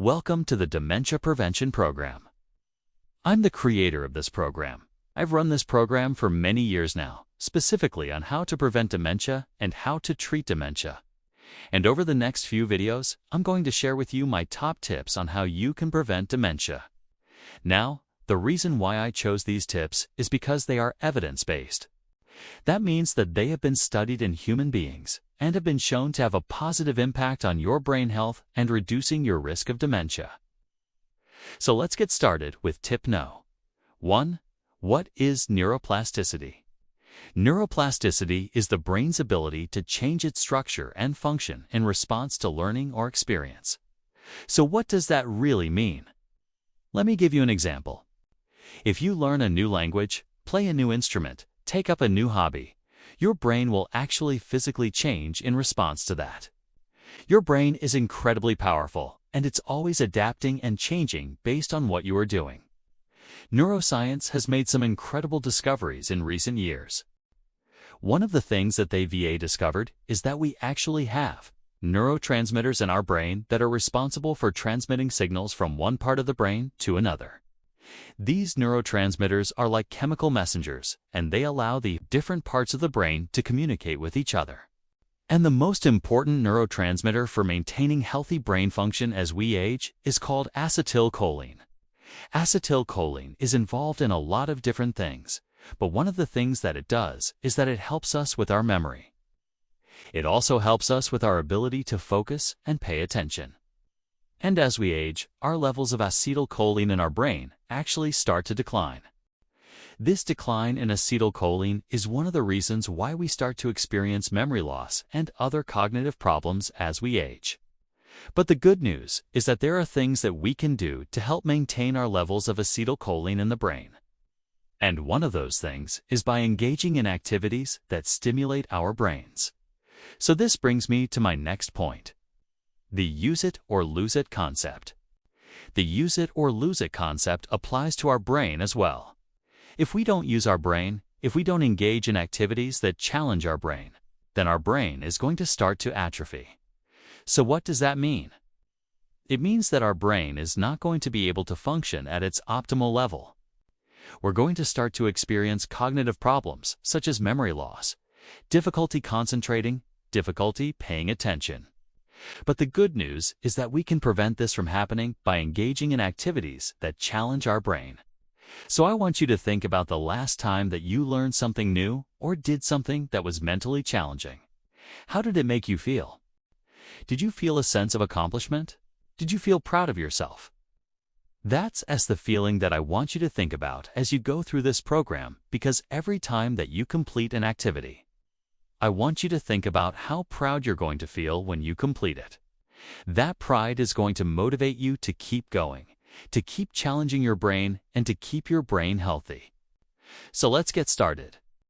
Welcome to the Dementia Prevention Program. I'm the creator of this program. I've run this program for many years now, specifically on how to prevent dementia and how to treat dementia. And over the next few videos, I'm going to share with you my top tips on how you can prevent dementia. Now, the reason why I chose these tips is because they are evidence-based. That means that they have been studied in human beings and have been shown to have a positive impact on your brain health and reducing your risk of dementia. So let's get started with tip No. 1. What is neuroplasticity? Neuroplasticity is the brain's ability to change its structure and function in response to learning or experience. So what does that really mean? Let me give you an example. If you learn a new language, play a new instrument, take up a new hobby, your brain will actually physically change in response to that. Your brain is incredibly powerful, and it's always adapting and changing based on what you are doing. Neuroscience has made some incredible discoveries in recent years. One of the things that the VA discovered is that we actually have neurotransmitters in our brain that are responsible for transmitting signals from one part of the brain to another. These neurotransmitters are like chemical messengers, and they allow the different parts of the brain to communicate with each other. And the most important neurotransmitter for maintaining healthy brain function as we age is called acetylcholine. Acetylcholine is involved in a lot of different things, but one of the things that it does is that it helps us with our memory. It also helps us with our ability to focus and pay attention. And as we age, our levels of acetylcholine in our brain actually start to decline. This decline in acetylcholine is one of the reasons why we start to experience memory loss and other cognitive problems as we age. But the good news is that there are things that we can do to help maintain our levels of acetylcholine in the brain. And one of those things is by engaging in activities that stimulate our brains. So this brings me to my next point. The use it or lose it concept. The use it or lose it concept applies to our brain as well. If we don't use our brain, if we don't engage in activities that challenge our brain, then our brain is going to start to atrophy. So what does that mean? It means that our brain is not going to be able to function at its optimal level. We're going to start to experience cognitive problems such as memory loss, difficulty concentrating, difficulty paying attention. But the good news is that we can prevent this from happening by engaging in activities that challenge our brain. So I want you to think about the last time that you learned something new or did something that was mentally challenging. How did it make you feel? Did you feel a sense of accomplishment? Did you feel proud of yourself? That's the feeling that I want you to think about as you go through this program, because every time that you complete an activity, I want you to think about how proud you're going to feel when you complete it. That pride is going to motivate you to keep going, to keep challenging your brain, and to keep your brain healthy. So let's get started.